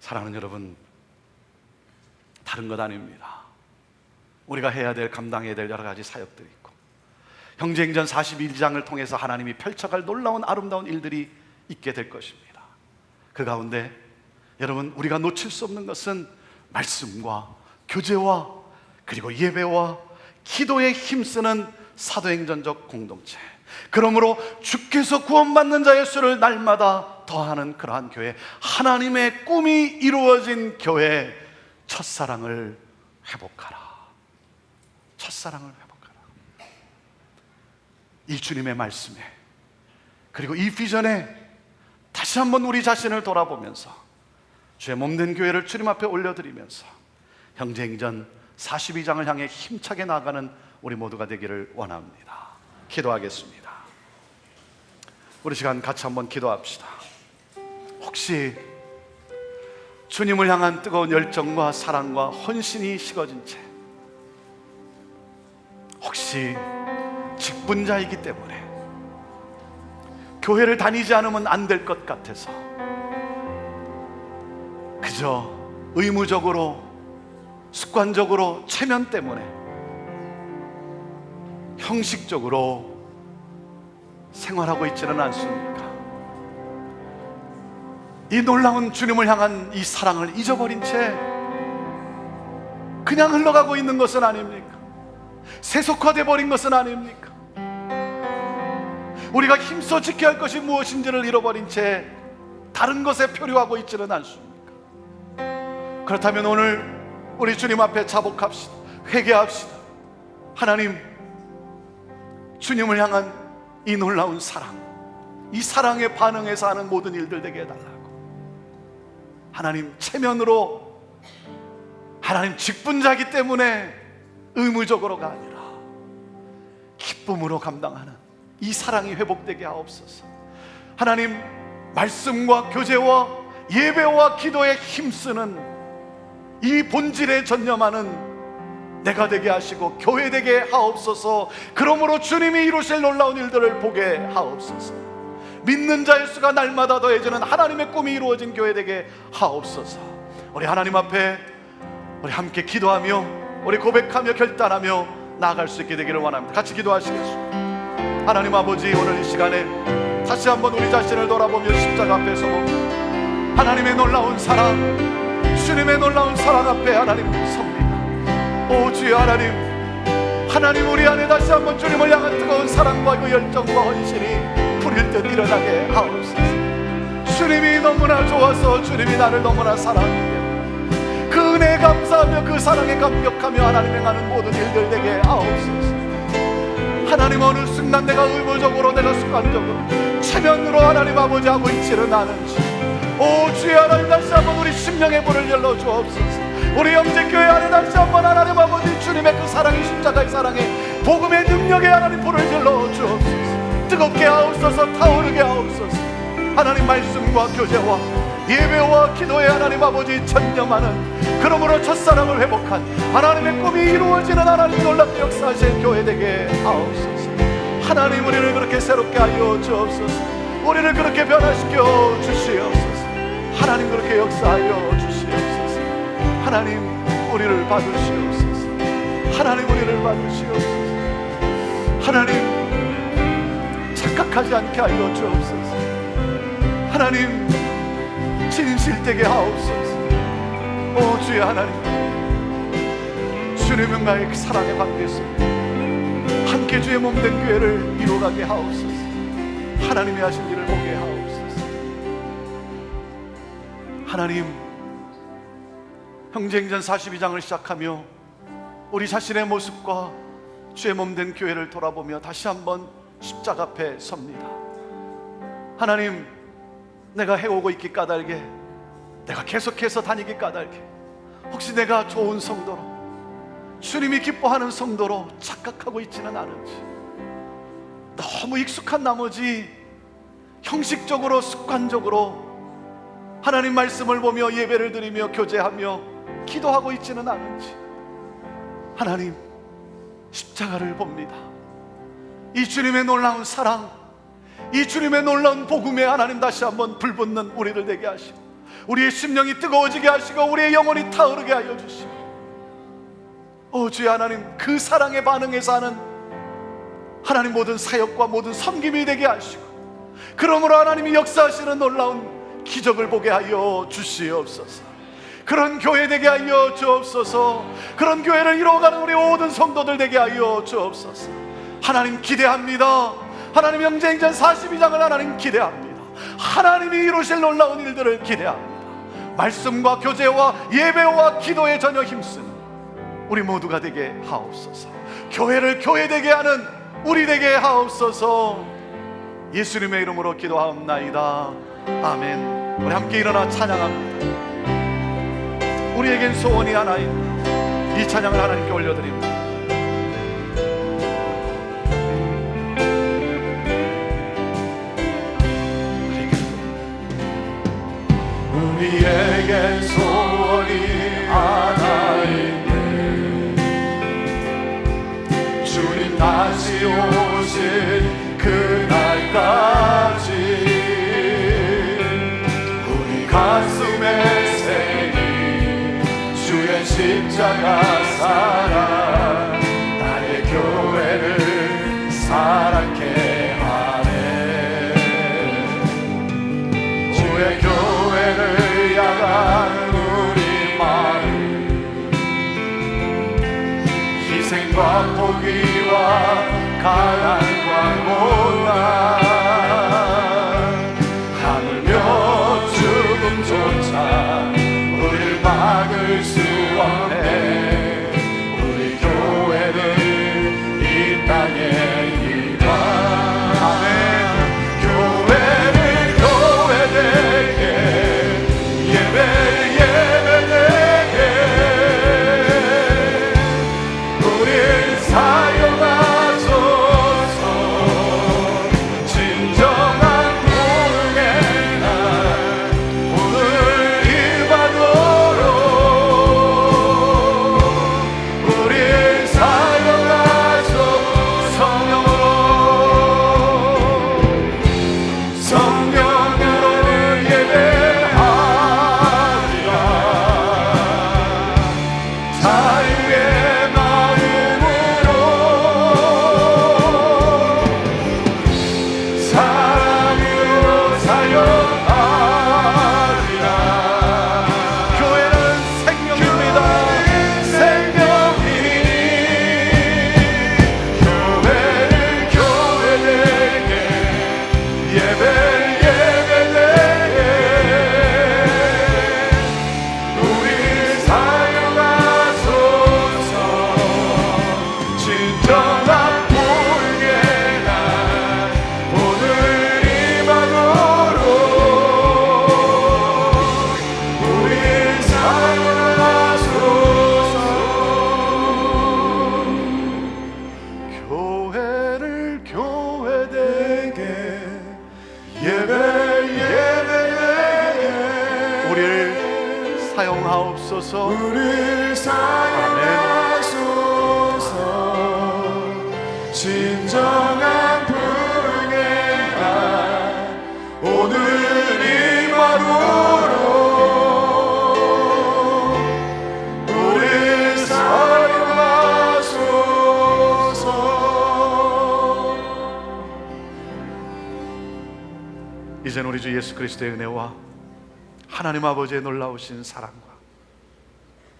사랑하는 여러분, 다른 것 아닙니다. 우리가 해야 될, 감당해야 될 여러 가지 사역들이 있고, 형제행전 41장을 통해서 하나님이 펼쳐갈 놀라운 아름다운 일들이 있게 될 것입니다. 그 가운데 여러분, 우리가 놓칠 수 없는 것은 말씀과 교제와 그리고 예배와 기도에 힘쓰는 사도행전적 공동체, 그러므로 주께서 구원받는 자의 수를 날마다 더하는 그러한 교회, 하나님의 꿈이 이루어진 교회, 첫사랑을 회복하라. 첫사랑을 회복하라. 이 주님의 말씀에, 그리고 이 비전에 다시 한번 우리 자신을 돌아보면서 주의 몸된 교회를 주님 앞에 올려드리면서 형제행전 42장을 향해 힘차게 나아가는 우리 모두가 되기를 원합니다. 기도하겠습니다. 우리 시간 같이 한번 기도합시다. 혹시 주님을 향한 뜨거운 열정과 사랑과 헌신이 식어진 채, 혹시 직분자이기 때문에 교회를 다니지 않으면 안 될 것 같아서 그저 의무적으로, 습관적으로, 체면 때문에 형식적으로 생활하고 있지는 않습니까? 이 놀라운 주님을 향한 이 사랑을 잊어버린 채 그냥 흘러가고 있는 것은 아닙니까? 세속화돼 버린 것은 아닙니까? 우리가 힘써 지켜야 할 것이 무엇인지를 잃어버린 채 다른 것에 표류하고 있지는 않습니까? 그렇다면 오늘 우리 주님 앞에 자복합시다. 회개합시다. 하나님, 주님을 향한 이 놀라운 사랑, 이 사랑에 반응해서 하는 모든 일들 되게 해달라고. 하나님, 체면으로, 하나님 직분자이기 때문에 의무적으로가 아니라 기쁨으로 감당하는 이 사랑이 회복되게 하옵소서. 하나님, 말씀과 교제와 예배와 기도에 힘쓰는 이 본질에 전념하는 내가 되게 하시고 교회 되게 하옵소서. 그러므로 주님이 이루실 놀라운 일들을 보게 하옵소서. 믿는 자의 수가 날마다 더해지는 하나님의 꿈이 이루어진 교회 되게 하옵소서. 우리 하나님 앞에 우리 함께 기도하며, 우리 고백하며 결단하며 나아갈 수 있게 되기를 원합니다. 같이 기도하시겠습니다. 하나님 아버지, 오늘 이 시간에 다시 한번 우리 자신을 돌아보며 십자가 앞에 서봅니다. 하나님의 놀라운 사랑, 주님의 놀라운 사랑 앞에 하나님 섭니다. 오 주여 하나님, 하나님 우리 안에 다시 한번 주님을 향한 뜨거운 사랑과 그 열정과 헌신이 불일 듯 일어나게 하옵소서. 주님이 너무나 좋아서, 주님이 나를 너무나 사랑하기 때문에 그 은혜에 감사하며 그 사랑에 감격하며 하나님 행하는 모든 일들 되게 하옵소서. 하나님, 어느 순간 내가 의무적으로, 내가 습관적으로, 체면으로 하나님 아버지 하고 있지는 않은지, 오 주여 하나님, 다시 한번 우리 심령의 문을 열어 주옵소서. 우리 영재교회 안에 다시 한번 하나님 아버지 주님의 그 사랑이, 십자가의 사랑에, 복음의 능력에 하나님 불을 질러 주옵소서. 뜨겁게 하옵소서. 타오르게 하옵소서. 하나님 말씀과 교제와 예배와 기도에 하나님 아버지 전념하는, 그러므로 첫사랑을 회복한 하나님의 꿈이 이루어지는 하나님 놀랍게 역사하실 교회 되게 하옵소서. 하나님 우리를 그렇게 새롭게 하여 주옵소서. 우리를 그렇게 변화시켜 주시옵소서. 하나님 그렇게 역사하여 주시옵소서. 하나님 우리를 받으시옵소서. 하나님 우리를 받으시옵소서. 하나님 착각하지 않게 하여 주옵소서. 하나님 진실되게 하옵소서. 오 주의 하나님, 주님과의 그 사랑의 관계 속에 함께 주의 몸된 교회를 이루어가게 하옵소서. 하나님이 하신 일을 보게 하옵소서. 하나님, 형제행전 42장을 시작하며 우리 자신의 모습과 주의 몸된 교회를 돌아보며 다시 한번 십자가 앞에 섭니다. 하나님, 내가 해오고 있기 까닭에, 내가 계속해서 다니기 까닭에, 혹시 내가 좋은 성도로, 주님이 기뻐하는 성도로 착각하고 있지는 않은지, 너무 익숙한 나머지 형식적으로 습관적으로 하나님 말씀을 보며 예배를 드리며 교제하며 기도하고 있지는 않은지, 하나님 십자가를 봅니다. 이 주님의 놀라운 사랑, 이 주님의 놀라운 복음에 하나님 다시 한번 불붙는 우리를 되게 하시고, 우리의 심령이 뜨거워지게 하시고, 우리의 영혼이 타오르게 하여 주시고, 오 주의 하나님, 그 사랑에 반응해서 하는 하나님 모든 사역과 모든 섬김이 되게 하시고, 그러므로 하나님이 역사하시는 놀라운 기적을 보게 하여 주시옵소서. 그런 교회 되게 하여 주옵소서. 그런 교회를 이루어가는 우리 모든 성도들 되게 하여 주옵소서. 하나님 기대합니다. 하나님 형제행전 42장을 하나님 기대합니다. 하나님이 이루실 놀라운 일들을 기대합니다. 말씀과 교제와 예배와 기도에 전혀 힘쓰는 우리 모두가 되게 하옵소서. 교회를 교회되게 하는 우리 되게 하옵소서. 예수님의 이름으로 기도하옵나이다. 아멘. 우리 함께 일어나 찬양합니다. 우리에겐 소원이 하나입니다. 이 찬양을 하나님께 올려드립니다. 우리에겐 소원이 하나 있네. 주님 다시 오실 그날까지 우리 가슴에 새긴 주의 십자가 사랑, 나의 교회를 사랑케 하네. 주의 교회를 향한 우리 마음, 희생과 포기와 가난과 고난, 하물며 죽음조차 우리를 막을 수 없네. 우리 교회는 이 땅에 일반, 아멘. 교회를 교회되게, 예배를 예배되게 우릴 사용하소서. 사용하옵소서. 우리 사용하소서. 진정한 불행한 오늘 이 마루로 우리 사용하소서. 이젠 우리 주 예수 그리스도의 은혜와 하나님 아버지의 놀라우신 사랑과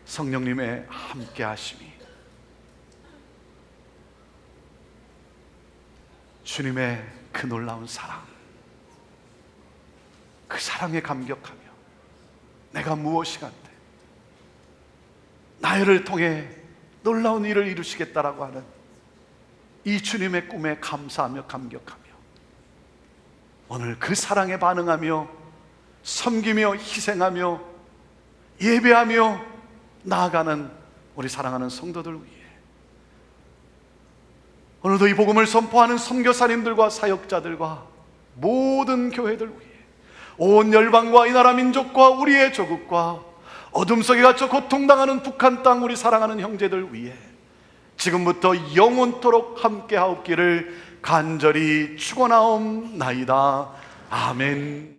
성령님의 함께 하심이, 주님의 그 놀라운 사랑, 그 사랑에 감격하며 내가 무엇이 간데 나를 통해 놀라운 일을 이루시겠다라고 하는 이 주님의 꿈에 감사하며 감격하며 오늘 그 사랑에 반응하며 섬기며 희생하며 예배하며 나아가는 우리 사랑하는 성도들 위해, 오늘도 이 복음을 선포하는 선교사님들과 사역자들과 모든 교회들 위해, 온 열방과 이 나라 민족과 우리의 조국과 어둠 속에 갇혀 고통당하는 북한 땅 우리 사랑하는 형제들 위해 지금부터 영원토록 함께하옵기를 간절히 축원하옵나이다. 아멘.